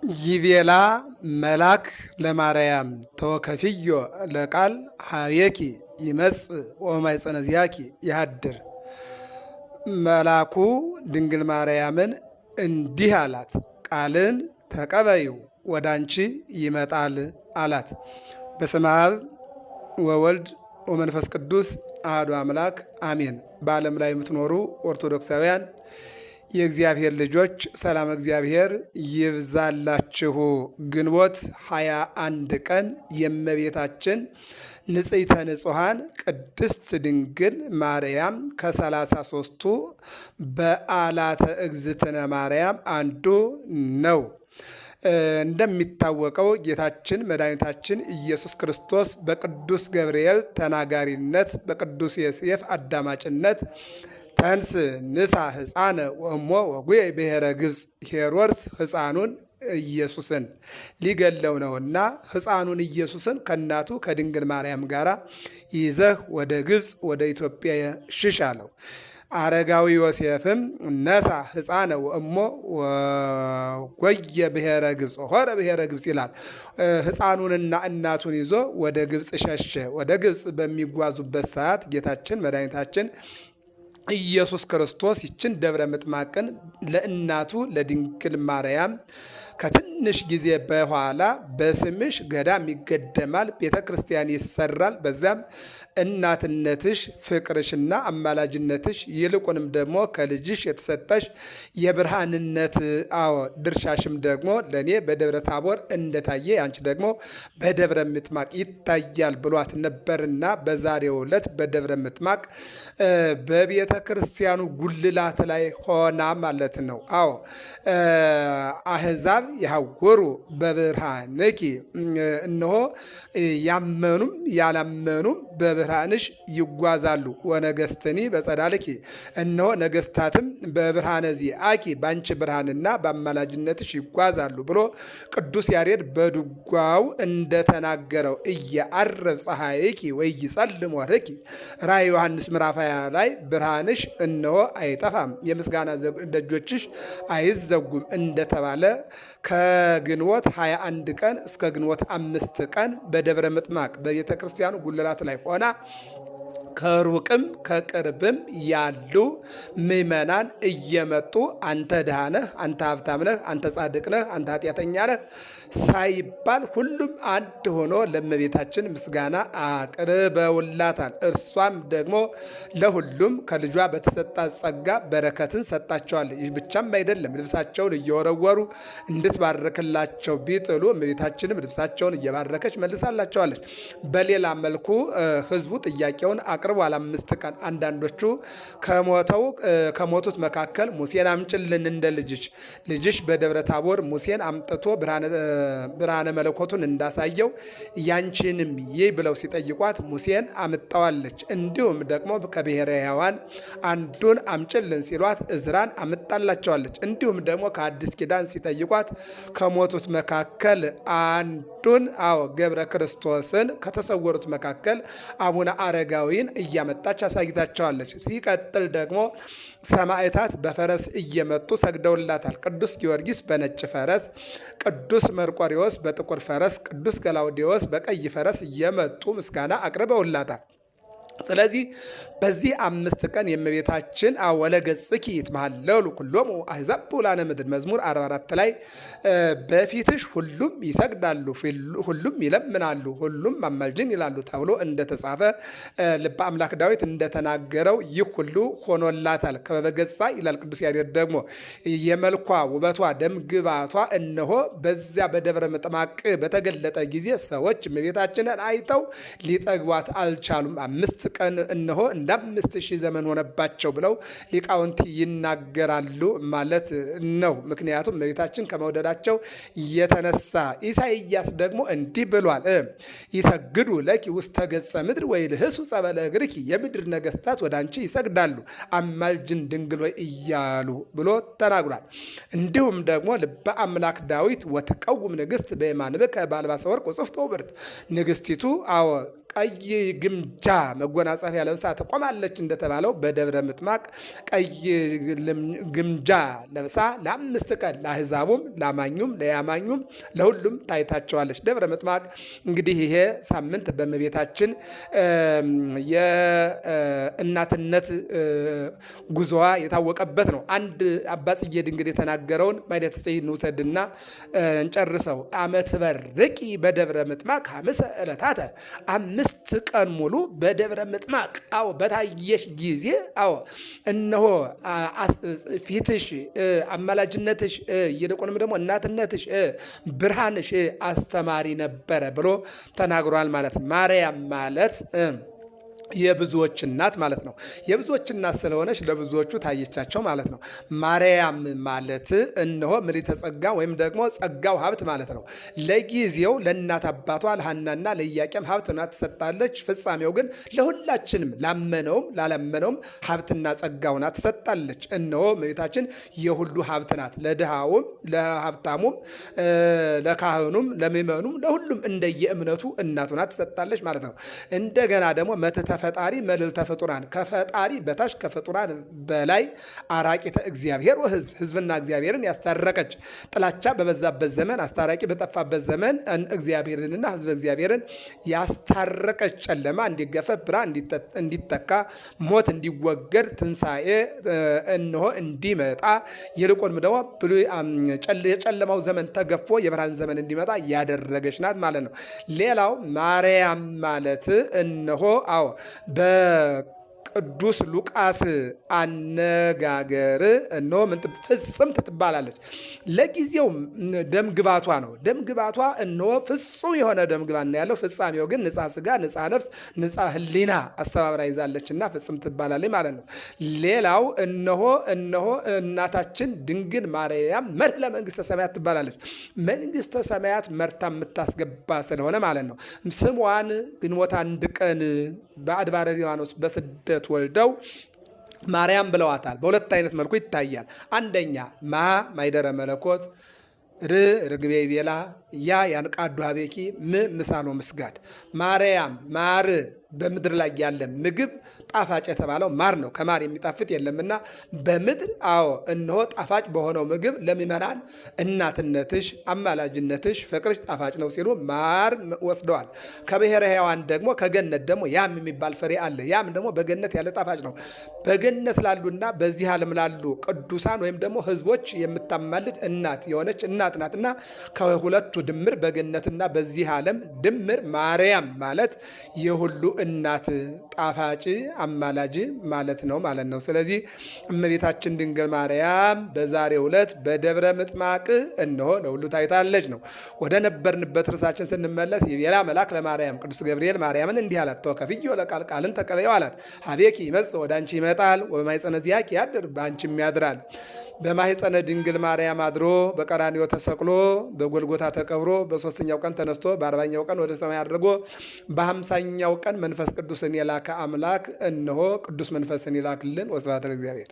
ይቤላ መላክ ለማርያም ተወከፍዮ ለቃል ሀቤኪ ይመጽእ ወማኅፀነ ዚአኪ ይሃድር። መላኩ ድንግል ማርያምን እንዲህ አላት፣ ቃልን ተቀበዩ ወደ አንቺ ይመጣል አላት። በስመ አብ ወወልድ ወመንፈስ ቅዱስ አሐዱ አምላክ አሜን። በዓለም ላይ የምትኖሩ ኦርቶዶክሳውያን የእግዚአብሔር ልጆች ሰላም እግዚአብሔር ይብዛላችሁ። ግንቦት 21 ቀን የእመቤታችን ንጽሕተ ንጹሐን ቅድስት ድንግል ማርያም ከ33ቱ በዓላተ እግዝእትነ ማርያም አንዱ ነው። እንደሚታወቀው ጌታችን መድኃኒታችን ኢየሱስ ክርስቶስ በቅዱስ ገብርኤል ተናጋሪነት በቅዱስ ዮሴፍ አዳማጭነት ተንስ ንሳ ሕፃነ ወእሞ ወጉየ ብሔረ ግብፅ ሄሮድስ ሕፃኑን ኢየሱስን ሊገለው ነውና ሕፃኑን ኢየሱስን ከእናቱ ከድንግል ማርያም ጋር ይዘህ ወደ ግብፅ ወደ ኢትዮጵያ ሽሽ አለው። አረጋዊ ዮሴፍም ነሳ ሕፃነ ወእሞ ወጎየ ብሔረ ግብፅ ሆረ ብሔረ ግብፅ ይላል። ሕፃኑንና እናቱን ይዞ ወደ ግብፅ ሸሸ። ወደ ግብፅ በሚጓዙበት ሰዓት ጌታችን መድኃኒታችን ኢየሱስ ክርስቶስ ይችን ደብረ ምጥማቅን ለእናቱ ለድንግል ማርያም ከትንሽ ጊዜ በኋላ በስምሽ ገዳም ይገደማል፣ ቤተ ክርስቲያን ይሰራል፣ በዚያም እናትነትሽ ፍቅርሽና አማላጅነትሽ ይልቁንም ደግሞ ከልጅሽ የተሰጠሽ የብርሃንነት ድርሻሽም ደግሞ ለእኔ በደብረ ታቦር እንደታየ አንቺ ደግሞ በደብረ ምጥማቅ ይታያል ብሏት ነበርና በዛሬው ዕለት በደብረ ምጥማቅ በቤተ ክርስቲያኑ ጉልላት ላይ ሆና ማለት ነው። አሕዛብ ያወሩ በብርሃንኪ፣ እነሆ ያመኑም ያላመኑም በብርሃንሽ ይጓዛሉ። ወነገስትኒ በጸዳልኪ፣ እነሆ ነገስታትም በብርሃነ ዚአኪ በአንቺ ብርሃንና በአማላጅነትሽ ይጓዛሉ ብሎ ቅዱስ ያሬድ በድጓው እንደተናገረው እየዐርብ ፀሐይኪ ወኢይጸልም ወርኅኪ ራዕየ ዮሐንስ ምዕራፍ 20 ላይ ብርሃንሽ እነሆ አይጠፋም የምስጋና ደጆችሽ አይዘጉም እንደተባለ ከግንቦት 21 ቀን እስከ ግንቦት 5 ቀን በደብረ ምጥማቅ በቤተ ክርስቲያኑ ጉልላት ላይ ሆና ከሩቅም ከቅርብም ያሉ ምዕመናን እየመጡ አንተ ድሃ ነህ፣ አንተ ሀብታም ነህ፣ አንተ ጻድቅ ነህ፣ አንተ ኃጢአተኛ ነህ ሳይባል ሁሉም አንድ ሆኖ ለእመቤታችን ምስጋና አቅርበውላታል። እርሷም ደግሞ ለሁሉም ከልጇ በተሰጣት ጸጋ በረከትን ሰጣቸዋለች። ይህ ብቻም አይደለም፣ ልብሳቸውን እየወረወሩ እንድትባረክላቸው ቢጥሉ እመቤታችንም ልብሳቸውን እየባረከች መልሳላቸዋለች። በሌላ መልኩ ህዝቡ ጥያቄውን አቅርቧል። 5 ቀን አንዳንዶቹ ከሞቱት መካከል ሙሴን አምጭልን እንደ ልጅሽ በደብረ ታቦር ሙሴን አምጥቶ ብርሃነ መለኮቱን እንዳሳየው ያንቺንም ይህ ብለው ሲጠይቋት ሙሴን አምጣዋለች። እንዲሁም ደግሞ ከብሔረ ሕያዋን አንዱን አምጭልን ሲሏት እዝራን አምጣላቸዋለች። እንዲሁም ደግሞ ከአዲስ ኪዳን ሲጠይቋት ከሞቱት መካከል አንዱን ገብረ ክርስቶስን ከተሰወሩት መካከል አቡነ አረጋዊን እያመጣች አሳይታቸዋለች። ሲቀጥል ደግሞ ሰማዕታት በፈረስ እየመጡ ሰግደውላታል። ቅዱስ ጊዮርጊስ በነጭ ፈረስ፣ ቅዱስ መርቆሬዎስ በጥቁር ፈረስ፣ ቅዱስ ገላውዴዎስ በቀይ ፈረስ እየመጡ ምስጋና አቅርበውላታል። ስለዚህ በዚህ 5 ቀን የእመቤታችን ወለገጽኪ ይትመሃለሉ ኩሎሙ አሕዛብ በውላነ ምድር መዝሙር 44 ላይ በፊትሽ ሁሉም ይሰግዳሉ፣ ሁሉም ይለምናሉ፣ ሁሉም አማልጅን ይላሉ ተብሎ እንደተጻፈ ልበ አምላክ ዳዊት እንደተናገረው ይህ ሁሉ ሆኖላታል። ከበገጻ ይላል ቅዱስ ያሬድ ደግሞ የመልኳ ውበቷ ደምግባቷ እነሆ በዚያ በደብረ ምጥማቅ በተገለጠ ጊዜ ሰዎች እመቤታችንን አይተው ሊጠግቧት አልቻሉም። 5 ቀን እነሆ እንደ 5000 ዘመን ሆነባቸው ብለው ሊቃውንት ይናገራሉ ማለት ነው። ምክንያቱም እመቤታችን ከመውደዳቸው የተነሳ። ኢሳይያስ ደግሞ እንዲህ ብሏል፣ ይሰግዱ ለኪ ውስተ ገጸ ምድር ወይልህሱ ጸበለ እግርኪ፣ የምድር ነገስታት ወደ አንቺ ይሰግዳሉ አማልጅን ድንግል ወይ እያሉ ብሎ ተናግሯል። እንዲሁም ደግሞ ልበ አምላክ ዳዊት ወትቀውም ንግሥት በየማንብከ በአልባሰ ወርቅ ወጽፍቶ ብርት፣ ንግሥቲቱ ቀይ ግምጃ መጎናጸፊያ ለብሳ ትቆማለች እንደተባለው በደብረ ምጥማቅ ቀይ ግምጃ ለብሳ ለ5 ቀን ለአሕዛቡም ለአማኙም ለያማኙም ለሁሉም ታይታቸዋለች። ደብረ ምጥማቅ እንግዲህ ይሄ ሳምንት በእመቤታችን የእናትነት ጉዞዋ የታወቀበት ነው። አንድ አባ ጽጌ ድንግል የተናገረውን ማኅሌተ ጽጌ እንውሰድና እንጨርሰው። አመት በርቂ በደብረ ምጥማቅ 5 ዕለታተ 5 ቀን ሙሉ በደብረ ምጥማቅ በታየሽ ጊዜ እነሆ ፊትሽ አማላጅነትሽ ይልቁንም ደግሞ እናትነትሽ ብርሃንሽ አስተማሪ ነበረ ብሎ ተናግሯል። ማለት ማርያም ማለት የብዙዎች እናት ማለት ነው። የብዙዎች እናት ስለሆነች ለብዙዎቹ ታየቻቸው ማለት ነው። ማርያም ማለት እነሆ ምልዕተ ጸጋ ወይም ደግሞ ጸጋው ሀብት ማለት ነው። ለጊዜው ለእናት አባቷ ለሐናና ለኢያቄም ሀብት ሆና ትሰጣለች። ፍጻሜው ግን ለሁላችንም ላመነውም ላላመነውም ሀብትና ጸጋ ሆና ትሰጣለች። እነሆ እመቤታችን የሁሉ ሀብት ናት። ለድሃውም ለሀብታሙም ለካህኑም ለምእመኑም ለሁሉም እንደየእምነቱ እናት ሆና ትሰጣለች ማለት ነው። እንደገና ደግሞ መትተ ፈጣሪ መልዕልተ ፍጡራን ከፈጣሪ በታች ከፍጡራን በላይ አራቂተ እግዚአብሔር ሕዝብና እግዚአብሔርን ያስታረቀች ጥላቻ በበዛበት ዘመን አስታራቂ በጠፋበት ዘመን እግዚአብሔርንና ሕዝብ እግዚአብሔርን ያስታረቀች ጨለማ እንዲገፈፍ ብርሃን እንዲተካ ሞት እንዲወገድ ትንሣኤ እነሆ እንዲመጣ ይልቁንም ደግሞ የጨለማው ዘመን ተገፎ የብርሃን ዘመን እንዲመጣ ያደረገች ናት ማለት ነው። ሌላው ማርያም ማለት እነሆ በቅዱስ ሉቃስ አነጋገር እነሆ ፍጽምት ትባላለች። ለጊዜው ደምግባቷ ነው። ደምግባቷ እነሆ ፍጹም የሆነ ደምግባት ነው ያለው። ፍጻሜው ግን ንጻ ስጋ፣ ንጻ ነፍስ፣ ንጻ ህሊና አስተባብራ ይዛለችና ፍጽምት ትባላለች ማለት ነው። ሌላው እነሆ እናታችን ድንግል ማርያም መርህ ለመንግስተ ሰማያት ትባላለች። መንግስተ ሰማያት መርታ የምታስገባ ስለሆነ ማለት ነው። ስሟን ግንቦት 1 ቀን በአድባረ ሊባኖስ በስደት ወልደው ማርያም ብለዋታል። በሁለት አይነት መልኩ ይታያል። አንደኛ ማይደረ መለኮት ርግቤ ቤላ ያንቃዱ አቤኪ ምሳኖ ምስጋድ ማርያም ማር በምድር ላይ ያለ ምግብ ጣፋጭ የተባለው ማር ነው። ከማር የሚጣፍጥ የለምና በምድር እነሆ ጣፋጭ በሆነው ምግብ ለሚመናን እናትነትሽ፣ አማላጅነትሽ፣ ፍቅርሽ ጣፋጭ ነው ሲሉ ማር ወስደዋል። ከብሔረ ሕያዋን ደግሞ ከገነት ደግሞ ያም የሚባል ፍሬ አለ። ያም ደግሞ በገነት ያለ ጣፋጭ ነው። በገነት ላሉና በዚህ ዓለም ላሉ ቅዱሳን ወይም ደግሞ ሕዝቦች የምታማልድ እናት የሆነች እናት ናትና ከሁለቱ ድምር በገነትና በዚህ ዓለም ድምር ማርያም ማለት የሁሉ እናት ጣፋጭ አማላጅ ማለት ነው። ስለዚህ እመቤታችን ድንግል ማርያም በዛሬው ዕለት በደብረ ምጥማቅ እነሆ ለሁሉ ታይታለች ነው። ወደ ነበርንበት ርዕሳችን ስንመለስ የቤላ መልአክ ለማርያም ቅዱስ ገብርኤል ማርያምን እንዲህ አላት፣ ተወከፍዮ ለቃል ቃልን ተቀበይው አላት። ሀቤኪ ይመጽእ ወደ አንቺ ይመጣል፣ ወበማኅፀነ ዚአኪ ያድር በአንቺም ያድራል። በማኅፀነ ድንግል ማርያም አድሮ በቀራንዮ ተሰቅሎ በጎልጎታ ተቀብሮ በ3ኛው ቀን ተነስቶ በ40ኛው ቀን ወደ ሰማይ አድርጎ በ50ኛው ቀን መንፈስ ቅዱስን የላከ አምላክ እነሆ ቅዱስ መንፈስን ይላክልን። ወስብሐት ለእግዚአብሔር።